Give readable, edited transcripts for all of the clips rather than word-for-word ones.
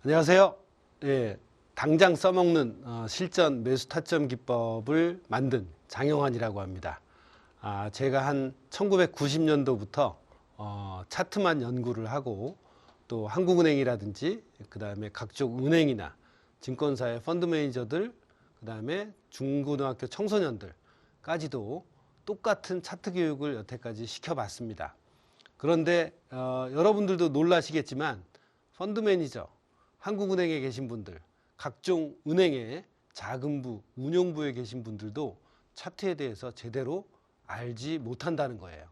안녕하세요. 예, 당장 써먹는 실전 매수 타점 기법을 만든 장영환이라고 합니다. 제가 한 1990년도부터 차트만 연구를 하고 또 한국은행이라든지 그 다음에 각종 은행이나 증권사의 펀드 매니저들 그 다음에 중고등학교 청소년들까지도 똑같은 차트 교육을 여태까지 시켜봤습니다. 그런데 여러분들도 놀라시겠지만 펀드 매니저, 한국은행에 계신 분들, 각종 은행의 자금부, 운용부에 계신 분들도 차트에 대해서 제대로 알지 못한다는 거예요.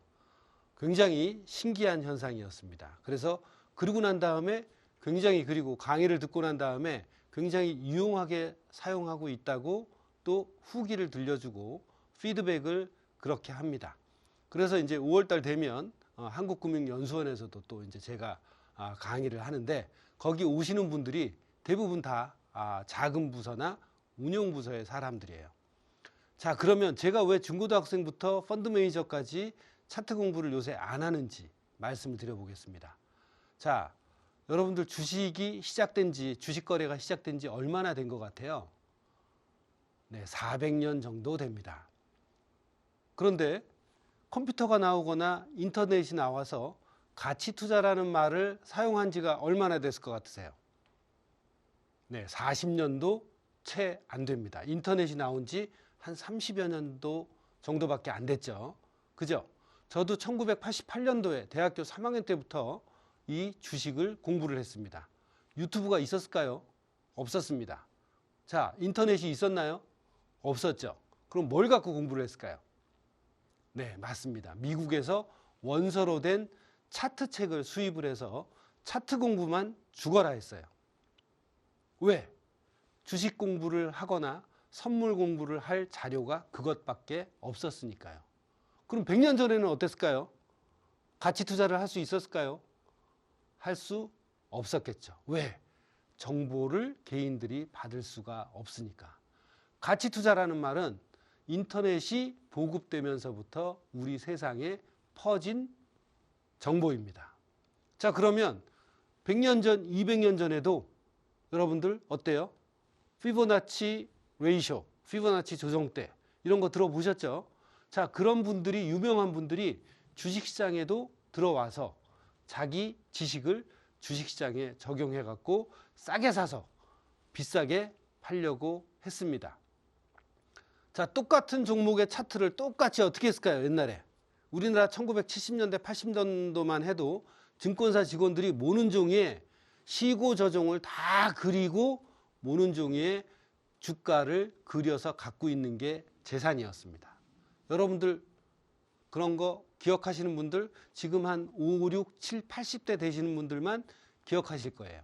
굉장히 신기한 현상이었습니다. 그래서 그러고 난 다음에 그리고 강의를 듣고 난 다음에 굉장히 유용하게 사용하고 있다고 또 후기를 들려주고 피드백을 그렇게 합니다. 그래서 이제 5월달 되면 한국금융연수원에서도 또 이제 제가 강의를 하는데 거기 오시는 분들이 대부분 다 자금부서나 운용부서의 사람들이에요. 자, 그러면 제가 왜 중고등학생부터 펀드 매니저까지 차트 공부를 요새 안 하는지 말씀을 드려보겠습니다. 자, 여러분들 주식 거래가 시작된 지 얼마나 된 것 같아요? 네, 400년 정도 됩니다. 그런데 컴퓨터가 나오거나 인터넷이 나와서 가치 투자라는 말을 사용한 지가 얼마나 됐을 것 같으세요? 네, 40년도 채 안 됩니다. 인터넷이 나온 지 한 30여 년도 정도밖에 안 됐죠. 그죠? 저도 1988년도에 대학교 3학년 때부터 이 주식을 공부를 했습니다. 유튜브가 있었을까요? 없었습니다. 자, 인터넷이 있었나요? 없었죠. 그럼 뭘 갖고 공부를 했을까요? 네, 맞습니다. 미국에서 원서로 된 차트 책을 수입을 해서 차트 공부만 죽어라 했어요. 왜? 주식 공부를 하거나 선물 공부를 할 자료가 그것밖에 없었으니까요. 그럼 100년 전에는 어땠을까요? 가치 투자를 할 수 있었을까요? 할 수 없었겠죠. 왜? 정보를 개인들이 받을 수가 없으니까. 가치 투자라는 말은 인터넷이 보급되면서부터 우리 세상에 퍼진 정보입니다. 자, 그러면 100년 전, 200년 전에도 여러분들 어때요? 피보나치 레이쇼, 피보나치 조정대 이런 거 들어보셨죠? 자, 그런 분들이, 유명한 분들이 주식시장에도 들어와서 자기 지식을 주식시장에 적용해 갖고 싸게 사서 비싸게 팔려고 했습니다. 자, 똑같은 종목의 차트를 똑같이 어떻게 했을까요? 옛날에 우리나라 1970년대 80년도만 해도 증권사 직원들이 모는 종이에 시고 저종을 다 그리고 모는 종이에 주가를 그려서 갖고 있는 게 재산이었습니다. 여러분들 그런 거 기억하시는 분들 지금 한 5, 6, 7, 80대 되시는 분들만 기억하실 거예요.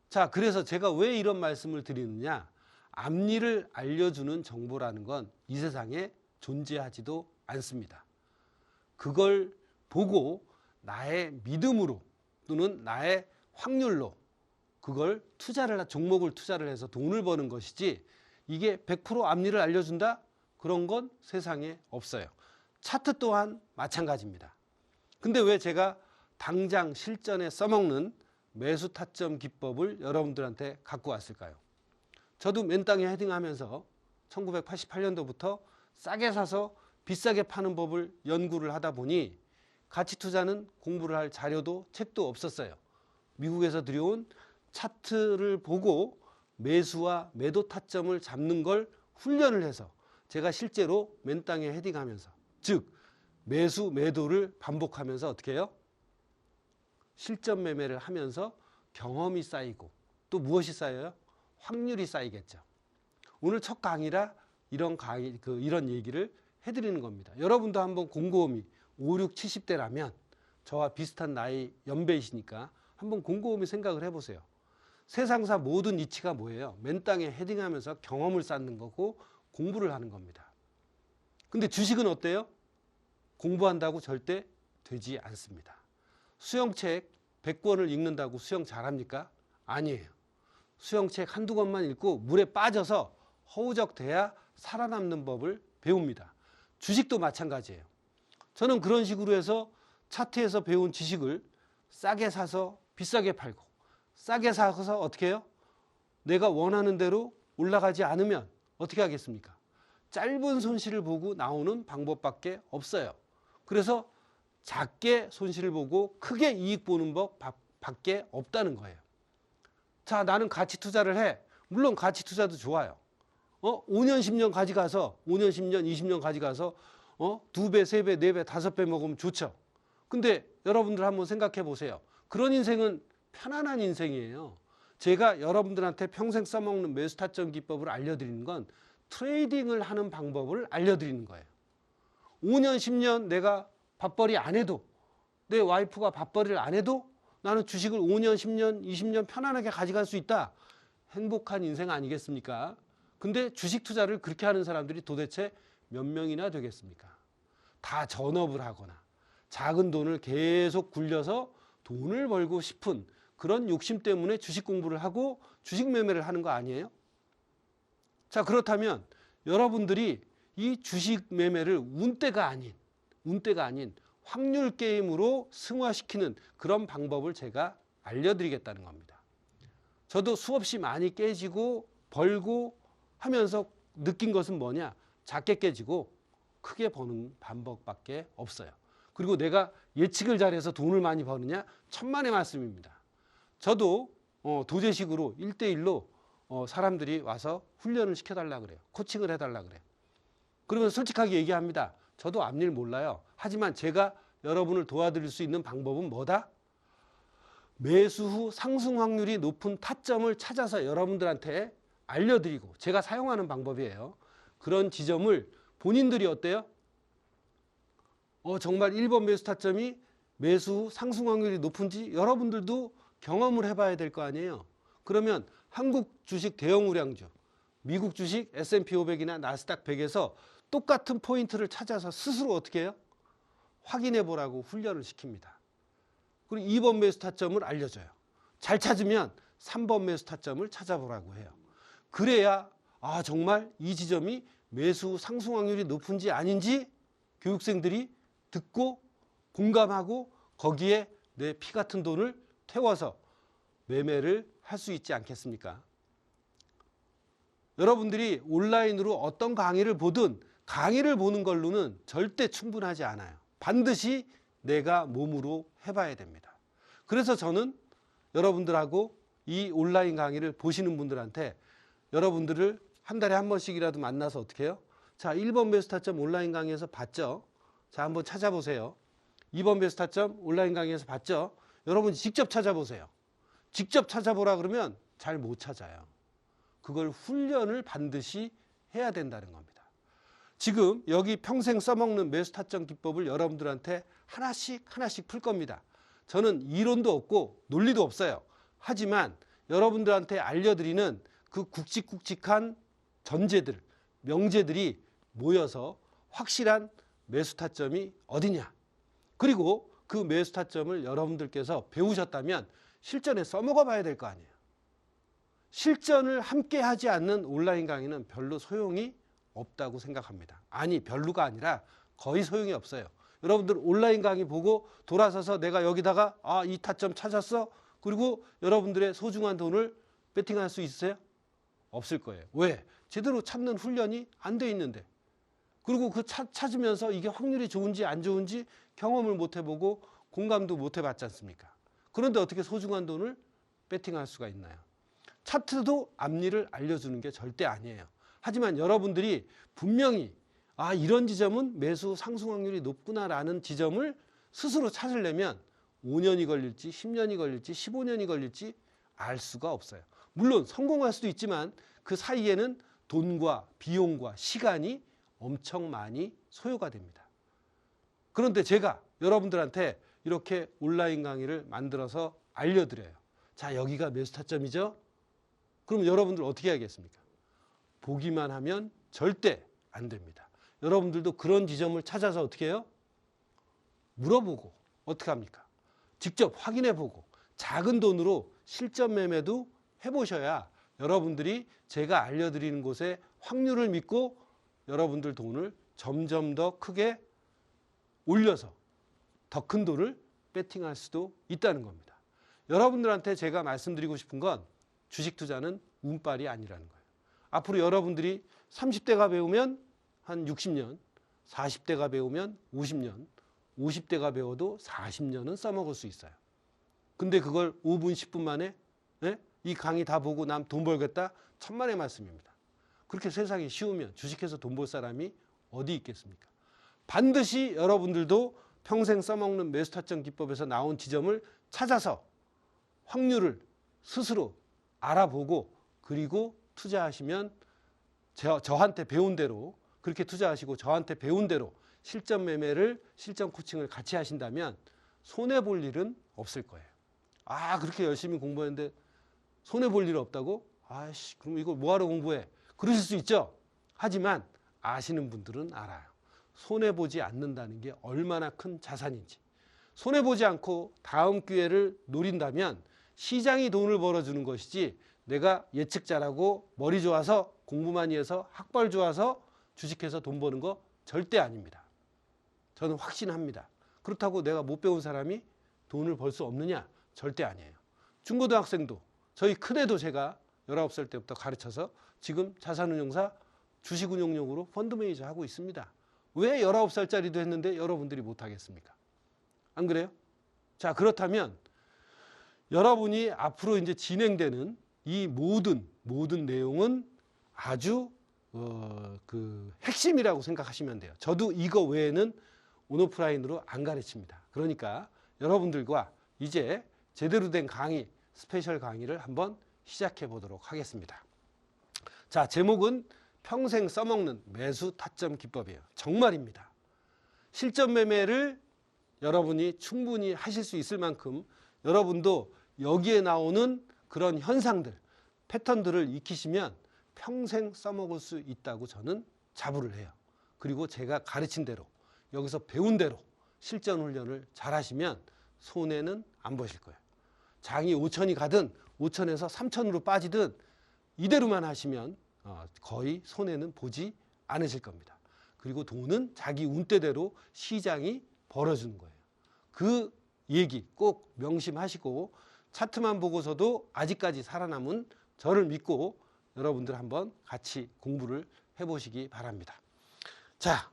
자, 그래서 제가 왜 이런 말씀을 드리느냐, 앞일을 알려주는 정보라는 건 이 세상에 존재하지도 않습니다. 그걸 보고 나의 믿음으로 또는 나의 확률로 그걸 종목을 투자를 해서 돈을 버는 것이지, 이게 100% 앞일을 알려준다? 그런 건 세상에 없어요. 차트 또한 마찬가지입니다. 근데 왜 제가 당장 실전에 써먹는 매수 타점 기법을 여러분들한테 갖고 왔을까요? 저도 맨땅에 헤딩하면서 1988년도부터 싸게 사서 비싸게 파는 법을 연구를 하다 보니 가치 투자는 공부를 할 자료도 책도 없었어요. 미국에서 들여온 차트를 보고 매수와 매도 타점을 잡는 걸 훈련을 해서 제가 실제로 맨땅에 헤딩하면서, 즉 매수 매도를 반복하면서 어떻게 해요? 실전 매매를 하면서 경험이 쌓이고 또 무엇이 쌓여요? 확률이 쌓이겠죠. 오늘 첫 강의라 이런 얘기를 해드리는 겁니다. 여러분도 한번 곰곰이 5, 6, 70대라면 저와 비슷한 나이 연배이시니까 한번 곰곰이 생각을 해보세요. 세상사 모든 이치가 뭐예요? 맨땅에 헤딩하면서 경험을 쌓는 거고 공부를 하는 겁니다. 근데 주식은 어때요? 공부한다고 절대 되지 않습니다. 수영책 100권을 읽는다고 수영 잘합니까? 아니에요. 수영책 한두 권만 읽고 물에 빠져서 허우적대야 살아남는 법을 배웁니다. 주식도 마찬가지예요. 저는 그런 식으로 해서 차트에서 배운 지식을 싸게 사서 비싸게 팔고 싸게 사서 어떻게 해요? 내가 원하는 대로 올라가지 않으면 어떻게 하겠습니까? 짧은 손실을 보고 나오는 방법밖에 없어요. 그래서 작게 손실을 보고 크게 이익 보는 법밖에 없다는 거예요. 자, 나는 가치 투자를 해. 물론 가치 투자도 좋아요. 5년, 10년 가져가서 5년, 10년, 20년 가져가서 2배, 3배, 4배, 5배 먹으면 좋죠. 근데 여러분들 한번 생각해 보세요. 그런 인생은 편안한 인생이에요. 제가 여러분들한테 평생 써먹는 매수 타점 기법을 알려드리는 건 트레이딩을 하는 방법을 알려드리는 거예요. 5년, 10년 내가 밥벌이 안 해도, 내 와이프가 밥벌이를 안 해도 나는 주식을 5년, 10년, 20년 편안하게 가져갈 수 있다. 행복한 인생 아니겠습니까? 근데 주식 투자를 그렇게 하는 사람들이 도대체 몇 명이나 되겠습니까? 다 전업을 하거나 작은 돈을 계속 굴려서 돈을 벌고 싶은 그런 욕심 때문에 주식 공부를 하고 주식 매매를 하는 거 아니에요? 자, 그렇다면 여러분들이 이 주식 매매를 운대가 아닌 확률 게임으로 승화시키는 그런 방법을 제가 알려드리겠다는 겁니다. 저도 수없이 많이 깨지고 벌고 하면서 느낀 것은 뭐냐? 작게 깨지고 크게 버는 방법밖에 없어요. 그리고 내가 예측을 잘해서 돈을 많이 버느냐? 천만의 말씀입니다. 저도 도제식으로 1대1로 사람들이 와서 훈련을 시켜달라 그래요. 코칭을 해달라 그래요. 그러면 솔직하게 얘기합니다. 저도 앞일 몰라요. 하지만 제가 여러분을 도와드릴 수 있는 방법은 뭐다? 매수 후 상승 확률이 높은 타점을 찾아서 여러분들한테 알려드리고 제가 사용하는 방법이에요. 그런 지점을 본인들이 어때요? 정말 1번 매수 타점이 매수 후 상승 확률이 높은지 여러분들도 경험을 해봐야 될 거 아니에요. 그러면 한국 주식 대형 우량주, 미국 주식 S&P 500이나 나스닥 100에서 똑같은 포인트를 찾아서 스스로 어떻게 해요? 확인해 보라고 훈련을 시킵니다. 그리고 2번 매수 타점을 알려줘요. 잘 찾으면 3번 매수 타점을 찾아보라고 해요. 그래야 정말 이 지점이 매수 상승 확률이 높은지 아닌지 교육생들이 듣고 공감하고 거기에 내 피 같은 돈을 태워서 매매를 할 수 있지 않겠습니까? 여러분들이 온라인으로 어떤 강의를 보든 강의를 보는 걸로는 절대 충분하지 않아요. 반드시 내가 몸으로 해봐야 됩니다. 그래서 저는 여러분들하고 이 온라인 강의를 보시는 분들한테 여러분들을 한 달에 한 번씩이라도 만나서 어떻게 해요? 자, 1번 매수 타점 온라인 강의에서 봤죠? 자, 한번 찾아보세요. 2번 매수 타점 온라인 강의에서 봤죠? 여러분 직접 찾아보세요. 직접 찾아보라 그러면 잘 못 찾아요. 그걸 훈련을 반드시 해야 된다는 겁니다. 지금 여기 평생 써먹는 매수 타점 기법을 여러분들한테 하나씩 풀 겁니다. 저는 이론도 없고 논리도 없어요. 하지만 여러분들한테 알려드리는 그 굵직굵직한 전제들, 명제들이 모여서 확실한 매수 타점이 어디냐. 그리고 그 매수 타점을 여러분들께서 배우셨다면 실전에 써먹어 봐야 될 거 아니에요. 실전을 함께 하지 않는 온라인 강의는 별로 소용이 없다고 생각합니다. 아니, 별로가 아니라 거의 소용이 없어요. 여러분들 온라인 강의 보고 돌아서서 내가 여기다가 이 타점 찾았어? 그리고 여러분들의 소중한 돈을 베팅할 수 있어요? 없을 거예요. 왜? 제대로 찾는 훈련이 안 돼 있는데. 그리고 그 찾으면서 이게 확률이 좋은지 안 좋은지 경험을 못 해보고 공감도 못 해봤지 않습니까? 그런데 어떻게 소중한 돈을 베팅할 수가 있나요? 차트도 앞일을 알려주는 게 절대 아니에요. 하지만 여러분들이 분명히 이런 지점은 매수 상승 확률이 높구나라는 지점을 스스로 찾으려면 5년이 걸릴지 10년이 걸릴지 15년이 걸릴지 알 수가 없어요. 물론 성공할 수도 있지만 그 사이에는 돈과 비용과 시간이 엄청 많이 소요가 됩니다. 그런데 제가 여러분들한테 이렇게 온라인 강의를 만들어서 알려드려요. 자, 여기가 매수 타점이죠? 그럼 여러분들 어떻게 해야겠습니까? 보기만 하면 절대 안 됩니다. 여러분들도 그런 지점을 찾아서 어떻게 해요? 물어보고 어떻게 합니까? 직접 확인해보고 작은 돈으로 실전 매매도 해보셔야 여러분들이 제가 알려드리는 곳에 확률을 믿고 여러분들 돈을 점점 더 크게 올려서 더 큰 돈을 베팅할 수도 있다는 겁니다. 여러분들한테 제가 말씀드리고 싶은 건 주식 투자는 운빨이 아니라는 거예요. 앞으로 여러분들이 30대가 배우면 한 60년, 40대가 배우면 50년, 50대가 배워도 40년은 써먹을 수 있어요. 근데 그걸 5분, 10분 만에 이 강의 다 보고 남 돈 벌겠다? 천만의 말씀입니다. 그렇게 세상이 쉬우면 주식해서 돈 벌 사람이 어디 있겠습니까? 반드시 여러분들도 평생 써먹는 매수 타점 기법에서 나온 지점을 찾아서 확률을 스스로 알아보고 그리고 투자하시면 저한테 배운 대로 그렇게 투자하시고 저한테 배운 대로 실전 매매를 실전 코칭을 같이 하신다면 손해볼 일은 없을 거예요. 아, 그렇게 열심히 공부했는데 손해볼 일 없다고? 아이씨, 그럼 이걸 뭐하러 공부해? 그러실 수 있죠. 하지만 아시는 분들은 알아요. 손해보지 않는다는 게 얼마나 큰 자산인지. 손해보지 않고 다음 기회를 노린다면 시장이 돈을 벌어주는 것이지 내가 예측 잘하고 머리 좋아서 공부 많이 해서 학벌 좋아서 주식해서 돈 버는 거 절대 아닙니다. 저는 확신합니다. 그렇다고 내가 못 배운 사람이 돈을 벌 수 없느냐? 절대 아니에요. 중고등학생도 저희 큰애도 제가 19살 때부터 가르쳐서 지금 자산운용사 주식운용용으로 펀드 매니저 하고 있습니다. 왜 19살짜리도 했는데 여러분들이 못하겠습니까? 안 그래요? 자, 그렇다면 여러분이 앞으로 이제 진행되는 이 모든 내용은 아주 핵심이라고 생각하시면 돼요. 저도 이거 외에는 온오프라인으로 안 가르칩니다. 그러니까 여러분들과 이제 제대로 된 강의, 스페셜 강의를 한번 시작해 보도록 하겠습니다. 자, 제목은 평생 써먹는 매수 타점 기법이에요. 정말입니다. 실전 매매를 여러분이 충분히 하실 수 있을 만큼 여러분도 여기에 나오는 그런 현상들, 패턴들을 익히시면 평생 써먹을 수 있다고 저는 자부를 해요. 그리고 제가 가르친 대로 여기서 배운 대로 실전 훈련을 잘 하시면 손해는 안 보실 거예요. 장이 5천이 가든 5천에서 3천으로 빠지든 이대로만 하시면 거의 손해는 보지 않으실 겁니다. 그리고 돈은 자기 운대대로 시장이 벌어주는 거예요. 그 얘기 꼭 명심하시고 차트만 보고서도 아직까지 살아남은 저를 믿고 여러분들 한번 같이 공부를 해보시기 바랍니다. 자,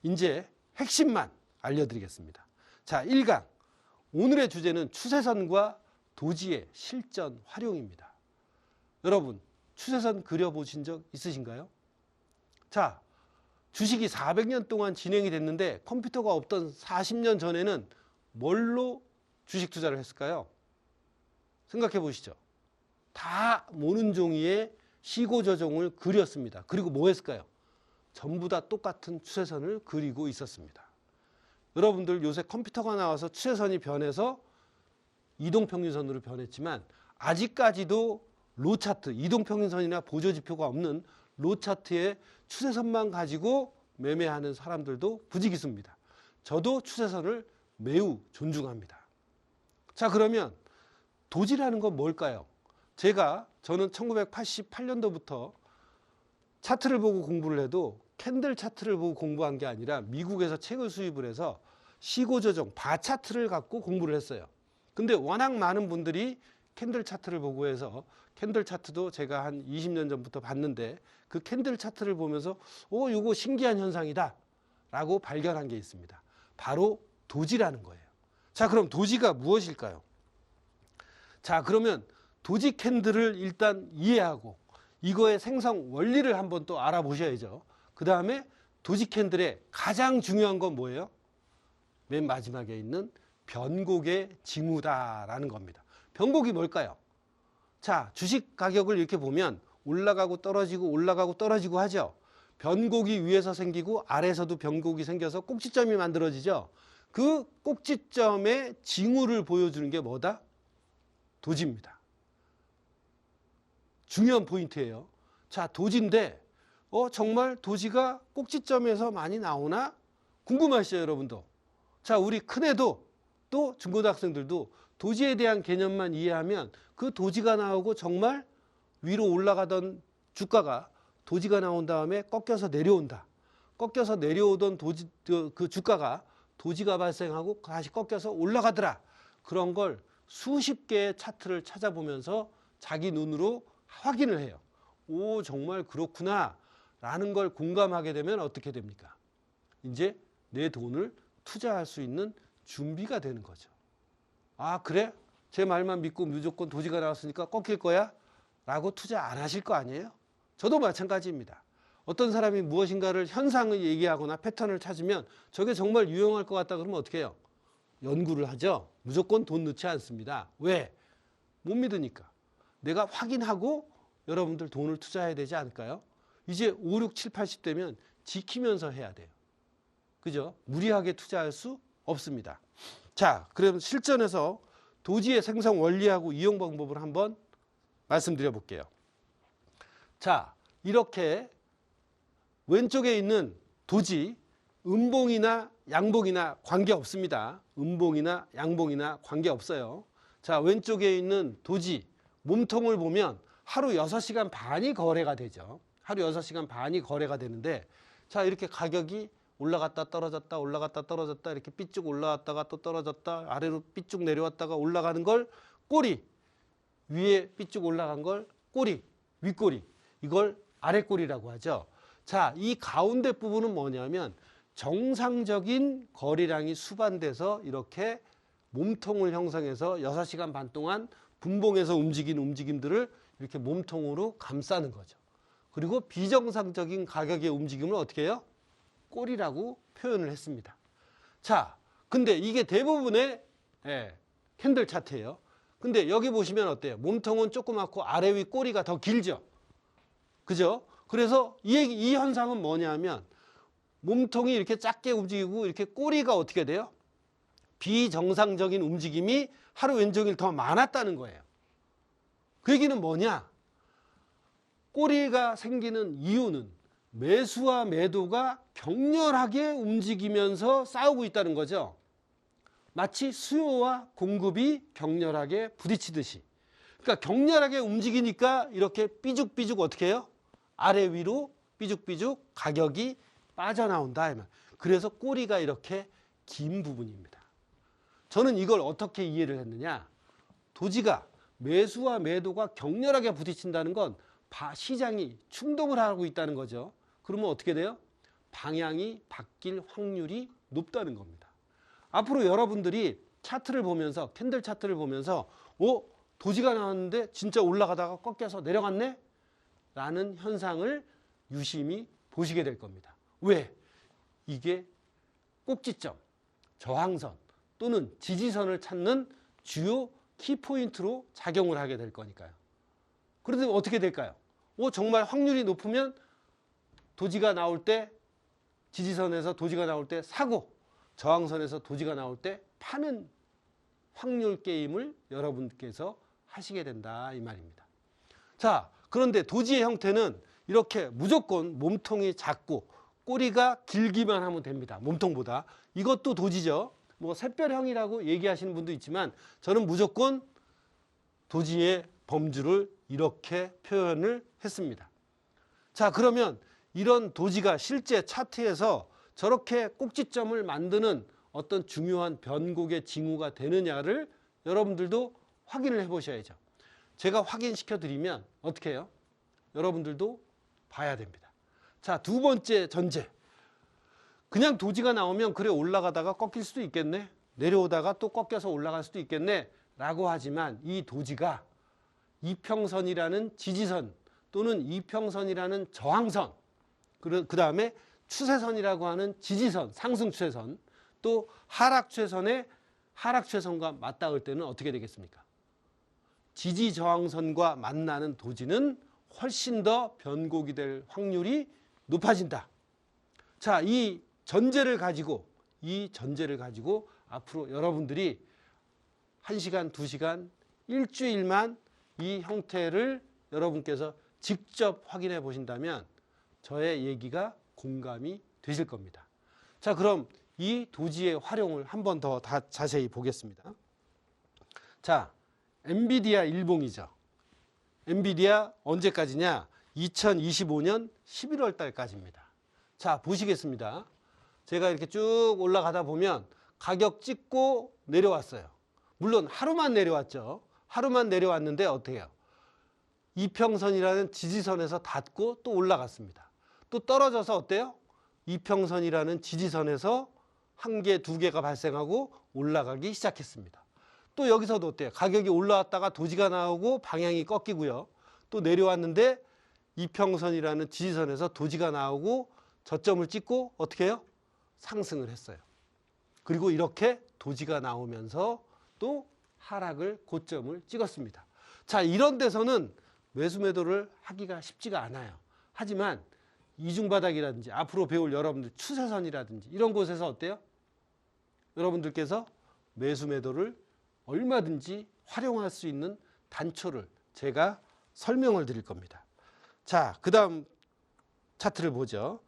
이제 핵심만 알려드리겠습니다. 자, 1강. 오늘의 주제는 추세선과 도지의 실전 활용입니다. 여러분, 추세선 그려보신 적 있으신가요? 자, 주식이 400년 동안 진행이 됐는데 컴퓨터가 없던 40년 전에는 뭘로 주식 투자를 했을까요? 생각해 보시죠. 다 모는 종이에 시고저종을 그렸습니다. 그리고 뭐 했을까요? 전부 다 똑같은 추세선을 그리고 있었습니다. 여러분들 요새 컴퓨터가 나와서 추세선이 변해서 이동평균선으로 변했지만 아직까지도 로차트, 이동평균선이나 보조지표가 없는 로차트의 추세선만 가지고 매매하는 사람들도 부지기수입니다. 저도 추세선을 매우 존중합니다. 자, 그러면 도지라는 건 뭘까요? 저는 1988년도부터 차트를 보고 공부를 해도 캔들 차트를 보고 공부한 게 아니라 미국에서 책을 수입을 해서 시고조정, 바차트를 갖고 공부를 했어요. 근데 워낙 많은 분들이 캔들 차트를 보고 해서 캔들 차트도 제가 한 20년 전부터 봤는데 그 캔들 차트를 보면서 이거 신기한 현상이다 라고 발견한 게 있습니다. 바로 도지라는 거예요. 자, 그럼 도지가 무엇일까요? 자, 그러면 도지 캔들을 일단 이해하고 이거의 생성 원리를 한번 또 알아보셔야죠. 그 다음에 도지 캔들의 가장 중요한 건 뭐예요? 맨 마지막에 있는 변곡의 징후다라는 겁니다. 변곡이 뭘까요? 자, 주식 가격을 이렇게 보면 올라가고 떨어지고 하죠. 변곡이 위에서 생기고 아래에서도 변곡이 생겨서 꼭지점이 만들어지죠. 그 꼭지점의 징후를 보여주는 게 뭐다? 도지입니다. 중요한 포인트예요. 자, 도지인데 정말 도지가 꼭지점에서 많이 나오나? 궁금하시죠, 여러분도? 자, 우리 큰애도 또 중고등학생들도 도지에 대한 개념만 이해하면 그 도지가 나오고 정말 위로 올라가던 주가가 도지가 나온 다음에 꺾여서 내려온다. 꺾여서 내려오던 그 주가가 도지가 발생하고 다시 꺾여서 올라가더라. 그런 걸 수십 개의 차트를 찾아보면서 자기 눈으로 확인을 해요. 오, 정말 그렇구나 라는 걸 공감하게 되면 어떻게 됩니까? 이제 내 돈을 투자할 수 있는 준비가 되는 거죠. 아, 그래? 제 말만 믿고 무조건 도지가 나왔으니까 꺾일 거야? 라고 투자 안 하실 거 아니에요? 저도 마찬가지입니다. 어떤 사람이 무엇인가를 현상을 얘기하거나 패턴을 찾으면 저게 정말 유용할 것 같다 그러면 어떻게 해요? 연구를 하죠. 무조건 돈 넣지 않습니다. 왜? 못 믿으니까. 내가 확인하고 여러분들 돈을 투자해야 되지 않을까요? 이제 5, 6, 7, 80대면 지키면서 해야 돼요. 그죠? 무리하게 투자할 수 없습니다. 자, 그럼 실전에서 도지의 생성 원리하고 이용 방법을 한번 말씀드려 볼게요. 자, 이렇게 왼쪽에 있는 도지, 음봉이나 양봉이나 관계없습니다. 음봉이나 양봉이나 관계없어요. 자, 왼쪽에 있는 도지, 몸통을 보면 하루 6시간 반이 거래가 되죠. 하루 6시간 반이 거래가 되는데, 자, 이렇게 가격이 올라갔다 떨어졌다 올라갔다 떨어졌다 이렇게 삐쭉 올라왔다가 또 떨어졌다 아래로 삐쭉 내려왔다가 올라가는 걸 꼬리, 위에 삐쭉 올라간 걸 꼬리, 윗꼬리, 이걸 아랫꼬리라고 하죠. 자, 이 가운데 부분은 뭐냐면 정상적인 거래량이 수반돼서 이렇게 몸통을 형성해서 6시간 반 동안 분봉해서 움직인 움직임들을 이렇게 몸통으로 감싸는 거죠. 그리고 비정상적인 가격의 움직임을 어떻게 해요? 꼬리라고 표현을 했습니다. 자, 근데 이게 대부분의 캔들 차트예요. 근데 여기 보시면 어때요? 몸통은 조그맣고 아래 위 꼬리가 더 길죠. 그죠? 그래서 이 현상은 뭐냐면 몸통이 이렇게 작게 움직이고 이렇게 꼬리가 어떻게 돼요? 비정상적인 움직임이 하루 왼종일 더 많았다는 거예요. 그 얘기는 뭐냐? 꼬리가 생기는 이유는 매수와 매도가 격렬하게 움직이면서 싸우고 있다는 거죠. 마치 수요와 공급이 격렬하게 부딪히듯이. 그러니까 격렬하게 움직이니까 이렇게 삐죽삐죽 어떻게 해요? 아래 위로 삐죽삐죽 가격이 빠져나온다. 그래서 꼬리가 이렇게 긴 부분입니다. 저는 이걸 어떻게 이해를 했느냐? 도지가 매수와 매도가 격렬하게 부딪힌다는 건 시장이 충동을 하고 있다는 거죠. 그러면 어떻게 돼요? 방향이 바뀔 확률이 높다는 겁니다. 앞으로 여러분들이 차트를 보면서 캔들 차트를 보면서 도지가 나왔는데 진짜 올라가다가 꺾여서 내려갔네? 라는 현상을 유심히 보시게 될 겁니다. 왜? 이게 꼭지점, 저항선 또는 지지선을 찾는 주요 키포인트로 작용을 하게 될 거니까요. 그런데 어떻게 될까요? 정말 확률이 높으면 도지가 나올 때, 지지선에서 도지가 나올 때 사고, 저항선에서 도지가 나올 때 파는 확률 게임을 여러분께서 하시게 된다 이 말입니다. 자, 그런데 도지의 형태는 이렇게 무조건 몸통이 작고 꼬리가 길기만 하면 됩니다. 몸통보다. 이것도 도지죠. 뭐 샛별형이라고 얘기하시는 분도 있지만 저는 무조건 도지의 범주를 이렇게 표현을 했습니다. 자, 그러면 이런 도지가 실제 차트에서 저렇게 꼭지점을 만드는 어떤 중요한 변곡의 징후가 되느냐를 여러분들도 확인을 해보셔야죠. 제가 확인시켜 드리면 어떻게 해요? 여러분들도 봐야 됩니다. 자, 두 번째 전제. 그냥 도지가 나오면 그래 올라가다가 꺾일 수도 있겠네. 내려오다가 또 꺾여서 올라갈 수도 있겠네. 라고 하지만 이 도지가 이평선이라는 지지선 또는 이평선이라는 저항선, 그 다음에 추세선이라고 하는 지지선, 상승추세선, 또 하락추세선의 하락추세선과 맞닿을 때는 어떻게 되겠습니까? 지지저항선과 만나는 도지는 훨씬 더 변곡이 될 확률이 높아진다. 자, 이 전제를 가지고 앞으로 여러분들이 1시간, 2시간, 일주일만 이 형태를 여러분께서 직접 확인해 보신다면 저의 얘기가 공감이 되실 겁니다. 자, 그럼 이 도지의 활용을 한 번 더 자세히 보겠습니다. 자, 엔비디아 일봉이죠. 엔비디아 언제까지냐? 2025년 11월 달까지입니다. 자, 보시겠습니다. 제가 이렇게 쭉 올라가다 보면 가격 찍고 내려왔어요. 물론 하루만 내려왔죠. 하루만 내려왔는데 어떻게 해요? 이평선이라는 지지선에서 닿고 또 올라갔습니다. 또 떨어져서 어때요? 이평선이라는 지지선에서 한 개, 두 개가 발생하고 올라가기 시작했습니다. 또 여기서도 어때요? 가격이 올라왔다가 도지가 나오고 방향이 꺾이고요. 또 내려왔는데 이평선이라는 지지선에서 도지가 나오고 저점을 찍고 어떻게 해요? 상승을 했어요. 그리고 이렇게 도지가 나오면서 또 하락을 고점을 찍었습니다. 자, 이런 데서는 매수 매도를 하기가 쉽지가 않아요. 하지만 이중바닥이라든지 앞으로 배울 여러분들 추세선이라든지 이런 곳에서 어때요? 여러분들께서 매수 매도를 얼마든지 활용할 수 있는 단초를 제가 설명을 드릴 겁니다. 자, 그 다음 차트를 보죠.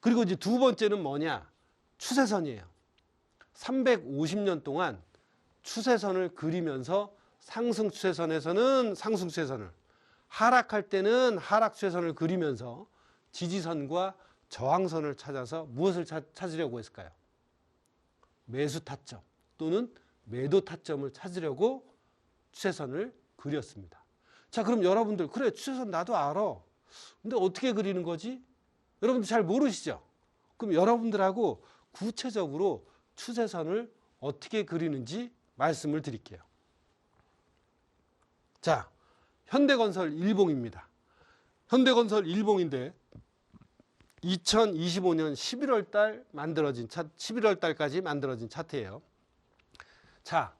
그리고 이제 두 번째는 뭐냐? 추세선이에요. 350년 동안 추세선을 그리면서 상승 추세선에서는 상승 추세선을, 하락할 때는 하락 추세선을 그리면서 지지선과 저항선을 찾아서 무엇을 찾으려고 했을까요? 매수 타점 또는 매도 타점을 찾으려고 추세선을 그렸습니다. 자, 그럼 여러분들, 그래, 추세선 나도 알아. 근데 어떻게 그리는 거지? 여러분들 잘 모르시죠? 그럼 여러분들하고 구체적으로 추세선을 어떻게 그리는지 말씀을 드릴게요. 자, 현대건설 일봉입니다. 현대건설 일봉인데 2025년 11월 달 만들어진 11월 달까지 만들어진 차트예요. 자,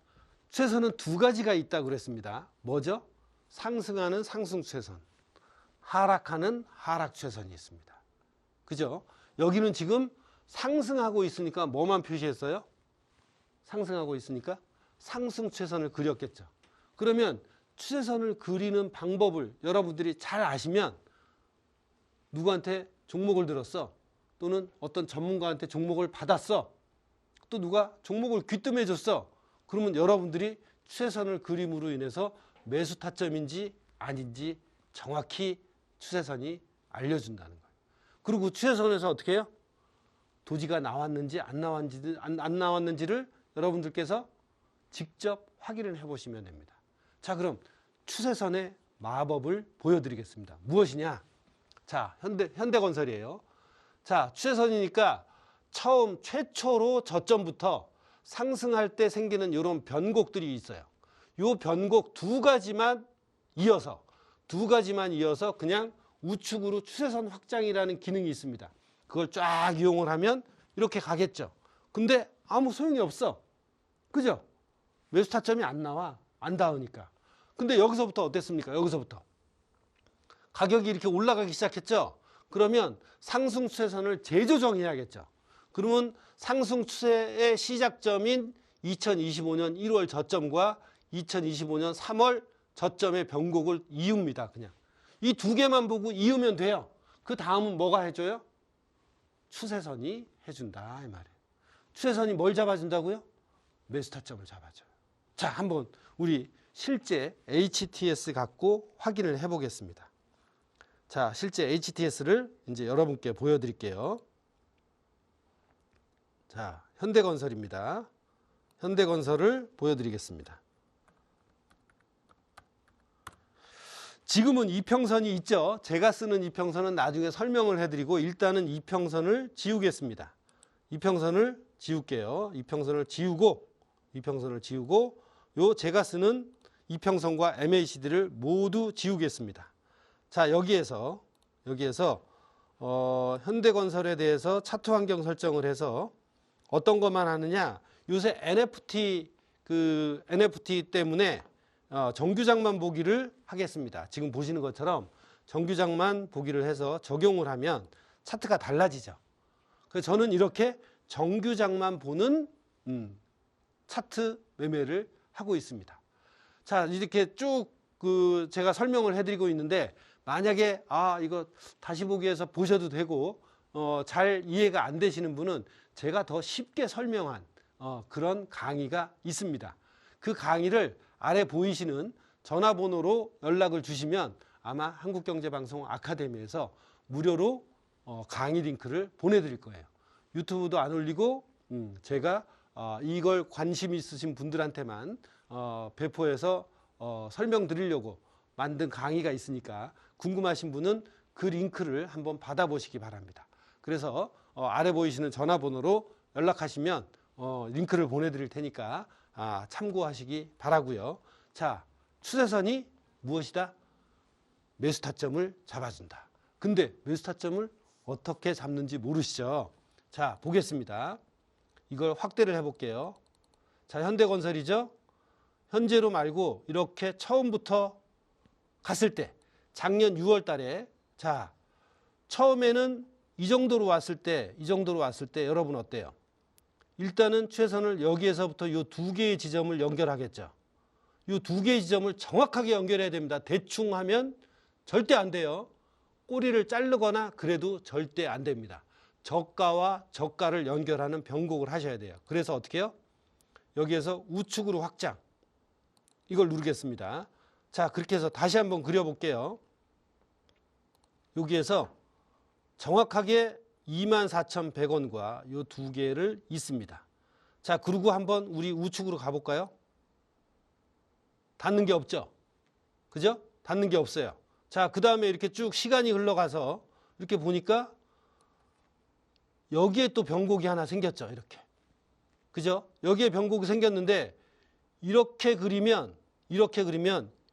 추세선은 두 가지가 있다고 그랬습니다. 뭐죠? 상승하는 상승 추세선, 하락하는 하락 추세선이 있습니다. 그죠? 여기는 지금 상승하고 있으니까 뭐만 표시했어요? 상승하고 있으니까 상승 추세선을 그렸겠죠. 그러면 추세선을 그리는 방법을 여러분들이 잘 아시면 누구한테 종목을 들었어? 또는 어떤 전문가한테 종목을 받았어? 또 누가 종목을 귀뜸해 줬어? 그러면 여러분들이 추세선을 그림으로 인해서 매수 타점인지 아닌지 정확히 추세선이 알려준다는 거예요. 그리고 추세선에서 어떻게 해요? 도지가 나왔는지 안 나왔는지를 여러분들께서 직접 확인을 해보시면 됩니다. 자, 그럼 추세선의 마법을 보여드리겠습니다. 무엇이냐? 자, 현대건설이에요. 자, 추세선이니까 최초로 저점부터 상승할 때 생기는 이런 변곡들이 있어요. 이 변곡 두 가지만 이어서 그냥 우측으로 추세선 확장이라는 기능이 있습니다. 그걸 쫙 이용을 하면 이렇게 가겠죠. 근데 아무 소용이 없어. 그죠? 매수 타점이 안 나와. 안 닿으니까. 근데 여기서부터 어땠습니까? 여기서부터 가격이 이렇게 올라가기 시작했죠. 그러면 상승 추세선을 재조정해야겠죠. 그러면 상승 추세의 시작점인 2025년 1월 저점과 2025년 3월 저점의 변곡을 이읍니다. 그냥 이 두 개만 보고 이으면 돼요. 그 다음은 뭐가 해줘요? 추세선이 해준다 이 말이에요. 추세선이 뭘 잡아준다고요? 매수 타점을 잡아줘요. 자, 한번 우리 실제 HTS 갖고 확인을 해보겠습니다. 자, 실제 HTS를 이제 여러분께 보여드릴게요. 자, 현대건설입니다. 현대건설을 보여드리겠습니다. 지금은 이평선이 있죠. 제가 쓰는 이평선은 나중에 설명을 해드리고 일단은 이평선을 지우겠습니다. 이평선을 지울게요. 이평선을 지우고 요 제가 쓰는 이평선과 MACD를 모두 지우겠습니다. 자, 여기에서 현대건설에 대해서 차트 환경 설정을 해서 어떤 것만 하느냐, 요새 NFT 때문에 정규장만 보기를 하겠습니다. 지금 보시는 것처럼 정규장만 보기를 해서 적용을 하면 차트가 달라지죠. 그래서 저는 이렇게 정규장만 보는 차트 매매를 하고 있습니다. 자, 이렇게 쭉 제가 설명을 해드리고 있는데 만약에 이거 다시 보기에서 보셔도 되고 잘 이해가 안 되시는 분은 제가 더 쉽게 설명한 그런 강의가 있습니다. 그 강의를 아래 보이시는 전화번호로 연락을 주시면 아마 한국경제방송 아카데미에서 무료로 강의 링크를 보내드릴 거예요. 유튜브도 안 올리고 제가 이걸 관심 있으신 분들한테만 배포해서 설명드리려고 만든 강의가 있으니까 궁금하신 분은 그 링크를 한번 받아보시기 바랍니다. 그래서 아래 보이시는 전화번호로 연락하시면 링크를 보내드릴 테니까 참고하시기 바라고요. 자, 추세선이 무엇이다? 매수 타점을 잡아준다. 근데 매수 타점을 어떻게 잡는지 모르시죠? 자, 보겠습니다. 이걸 확대를 해볼게요. 자, 현대건설이죠. 현재로 말고 이렇게 처음부터 갔을 때 작년 6월 달에 자, 처음에는 이 정도로 왔을 때 여러분 어때요? 일단은 최선을 여기에서부터 이 두 개의 지점을 연결하겠죠. 이 두 개의 지점을 정확하게 연결해야 됩니다. 대충 하면 절대 안 돼요. 꼬리를 자르거나 그래도 절대 안 됩니다. 저가와 저가를 연결하는 변곡을 하셔야 돼요. 그래서 어떻게 해요? 여기에서 우측으로 확장. 이걸 누르겠습니다. 자, 그렇게 해서 다시 한번 그려볼게요. 여기에서 정확하게 24,100원과 이 두 개를 있습니다. 자, 그리고 한번 우리 우측으로 가볼까요? 닿는 게 없죠? 그죠? 닿는 게 없어요. 자, 그 다음에 이렇게 쭉 시간이 흘러가서 이렇게 보니까 여기에 또 변곡이 하나 생겼죠. 이렇게. 그죠? 여기에 변곡이 생겼는데 이렇게 그리면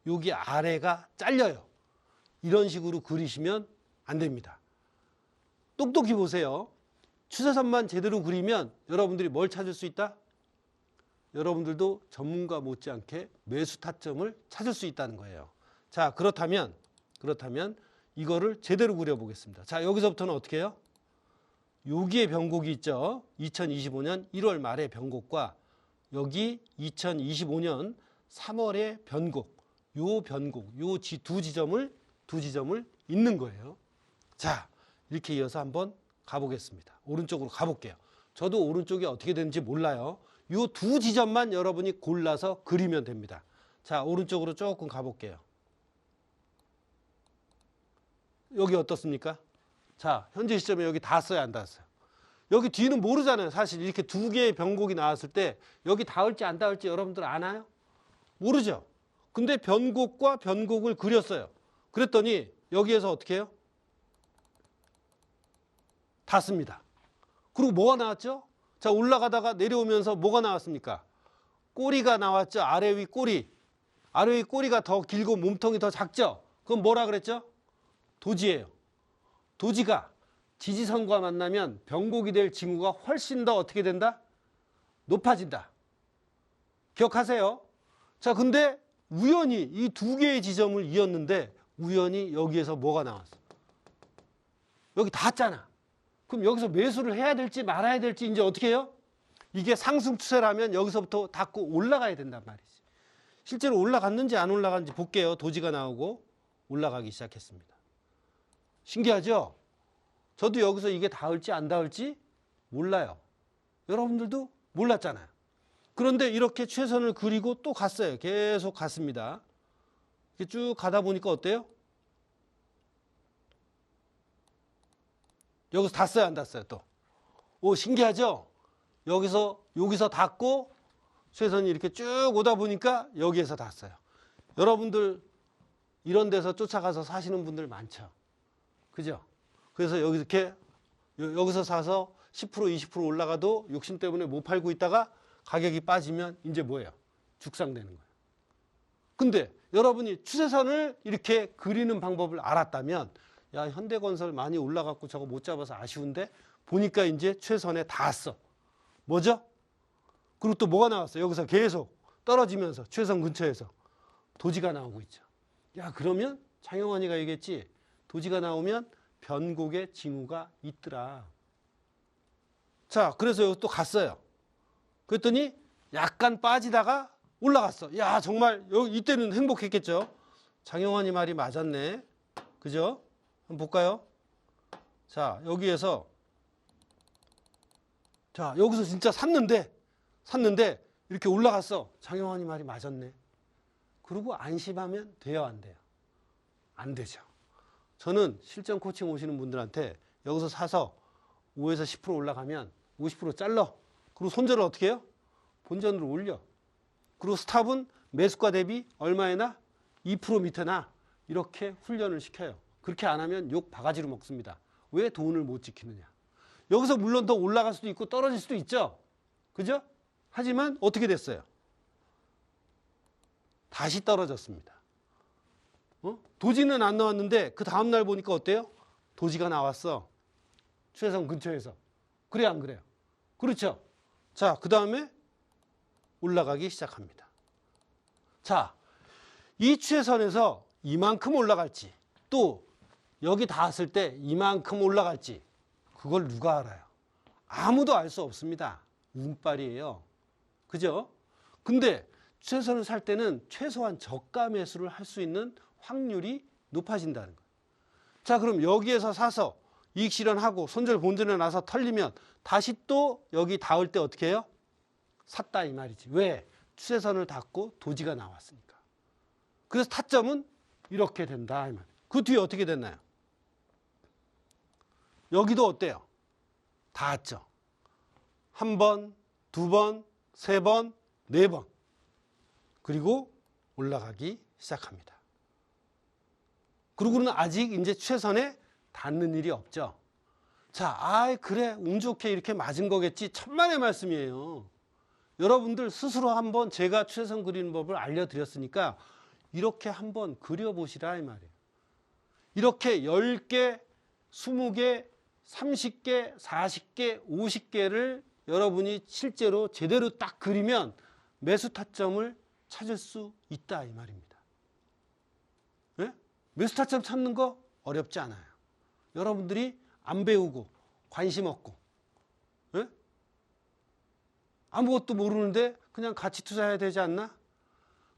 여기 아래가 잘려요. 이런 식으로 그리시면 안 됩니다. 똑똑히 보세요. 추세선만 제대로 그리면 여러분들이 뭘 찾을 수 있다? 여러분들도 전문가 못지않게 매수 타점을 찾을 수 있다는 거예요. 자, 그렇다면 이거를 제대로 그려보겠습니다. 자, 여기서부터는 어떻게 해요? 여기에 변곡이 있죠. 2025년 1월 말의 변곡과 여기 2025년 3월의 변곡, 요 두 지점을 잇는 거예요. 자, 이렇게 이어서 한번 가보겠습니다. 오른쪽으로 가볼게요. 저도 오른쪽이 어떻게 되는지 몰라요. 요 두 지점만 여러분이 골라서 그리면 됩니다. 자, 오른쪽으로 조금 가볼게요. 여기 어떻습니까? 자, 현재 시점에 여기 닿았어요, 안 닿았어요? 여기 뒤는 모르잖아요. 사실 이렇게 두 개의 변곡이 나왔을 때 여기 닿을지 안 닿을지 여러분들 아나요? 모르죠. 근데 변곡과 변곡을 그렸어요. 그랬더니 여기에서 어떻게 해요? 닿습니다. 그리고 뭐가 나왔죠? 자, 올라가다가 내려오면서 뭐가 나왔습니까? 꼬리가 나왔죠. 아래 위 꼬리. 아래 위 꼬리가 더 길고 몸통이 더 작죠? 그럼 뭐라 그랬죠? 도지예요. 도지가 지지선과 만나면 변곡이 될 징후가 훨씬 더 어떻게 된다? 높아진다. 기억하세요. 자, 근데 우연히 이 두 개의 지점을 이었는데 우연히 여기에서 뭐가 나왔어? 여기 닿았잖아. 그럼 여기서 매수를 해야 될지 말아야 될지 이제 어떻게 해요? 이게 상승 추세라면 여기서부터 닿고 올라가야 된단 말이지. 실제로 올라갔는지 안 올라갔는지 볼게요. 도지가 나오고 올라가기 시작했습니다. 신기하죠? 저도 여기서 이게 닿을지 안 닿을지 몰라요. 여러분들도 몰랐잖아요. 그런데 이렇게 최선을 그리고 또 갔어요. 계속 갔습니다. 이렇게 쭉 가다 보니까 어때요? 여기서 닿았어요, 안 닿았어요, 또? 오, 신기하죠? 여기서 닿고 최선이 이렇게 쭉 오다 보니까 여기에서 닿았어요. 여러분들 이런 데서 쫓아가서 사시는 분들 많죠. 그죠? 그래서 여기서 사서 10% 20% 올라가도 욕심 때문에 못 팔고 있다가 가격이 빠지면 이제 뭐예요? 죽상되는 거예요. 근데 여러분이 추세선을 이렇게 그리는 방법을 알았다면 야, 현대건설 많이 올라갔고 저거 못 잡아서 아쉬운데 보니까 이제 최선에 닿았어. 뭐죠? 그리고 또 뭐가 나왔어요? 여기서 계속 떨어지면서 최선 근처에서 도지가 나오고 있죠. 야, 그러면 장영환이가 얘기했지. 도지가 나오면 변곡의 징후가 있더라. 자, 그래서 여기 또 갔어요. 그랬더니 약간 빠지다가 올라갔어. 야, 정말 이때는 행복했겠죠. 장영환이 말이 맞았네. 그죠? 한번 볼까요? 자, 여기서 진짜 샀는데 이렇게 올라갔어. 장영환이 말이 맞았네. 그리고 안심하면 돼요, 안 돼요? 안 되죠. 저는 실전 코칭 오시는 분들한테 여기서 사서 5에서 10% 올라가면 50% 잘라. 그리고 손절을 어떻게 해요? 본전으로 올려. 그리고 스탑은 매수가 대비 얼마에 나? 2% 밑에 나. 이렇게 훈련을 시켜요. 그렇게 안 하면 욕 바가지로 먹습니다. 왜 돈을 못 지키느냐. 여기서 물론 더 올라갈 수도 있고 떨어질 수도 있죠. 그죠? 하지만 어떻게 됐어요? 다시 떨어졌습니다. 도지는 안 나왔는데 그 다음날 보니까 어때요? 도지가 나왔어. 추세선 근처에서. 그래 안 그래요? 그렇죠. 자, 그 다음에 올라가기 시작합니다. 자, 이 추세선에서 이만큼 올라갈지 또 여기 닿았을 때 이만큼 올라갈지 그걸 누가 알아요? 아무도 알 수 없습니다. 운빨이에요. 그죠? 근데 추세선을 살 때는 최소한 저가 매수를 할 수 있는 확률이 높아진다는 거예요. 자, 그럼 여기에서 사서 이익 실현하고 손절 본전에 나서 털리면 다시 또 여기 닿을 때 어떻게 해요? 샀다 이 말이지. 왜? 추세선을 닿고 도지가 나왔으니까. 그래서 타점은 이렇게 된다 이 말. 그 뒤에 어떻게 됐나요? 여기도 어때요? 닿았죠. 한 번, 두 번, 세 번, 네 번. 그리고 올라가기 시작합니다. 그러고는 아직 이제 추세선에 닿는 일이 없죠. 자, 그래, 운 좋게 이렇게 맞은 거겠지. 천만의 말씀이에요. 여러분들 스스로 한번 제가 추세선 그리는 법을 알려드렸으니까 이렇게 한번 그려보시라 이 말이에요. 이렇게 10개, 20개, 30개, 40개, 50개를 여러분이 실제로 제대로 딱 그리면 매수 타점을 찾을 수 있다 이 말입니다. 네? 매수 타점 찾는 거 어렵지 않아요. 여러분들이 안 배우고 관심 없고 네? 아무것도 모르는데 그냥 가치 투자해야 되지 않나?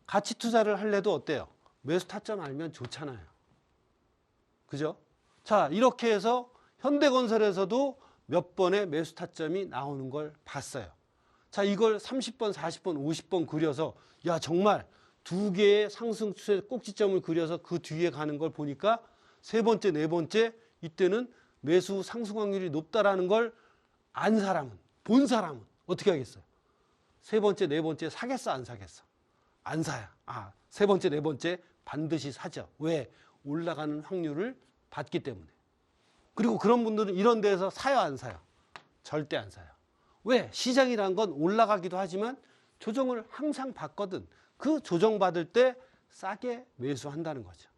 가치 투자를 할래도 어때요? 매수 타점 알면 좋잖아요. 그죠? 자, 이렇게 해서 현대건설에서도 몇 번의 매수 타점이 나오는 걸 봤어요. 자, 이걸 30번, 40번, 50번 그려서 야, 정말 두 개의 상승 추세 꼭지점을 그려서 그 뒤에 가는 걸 보니까 세 번째, 네 번째 이때는 매수 상승 확률이 높다라는 걸 안 사람은, 본 사람은 어떻게 하겠어요? 세 번째, 네 번째 사겠어, 안 사겠어? 안 사요. 세 번째, 네 번째 반드시 사죠. 왜? 올라가는 확률을 봤기 때문에. 그리고 그런 분들은 이런 데서 사요, 안 사요? 절대 안 사요. 왜? 시장이란 건 올라가기도 하지만 조정을 항상 받거든. 그 조정받을 때 싸게 매수한다는 거죠.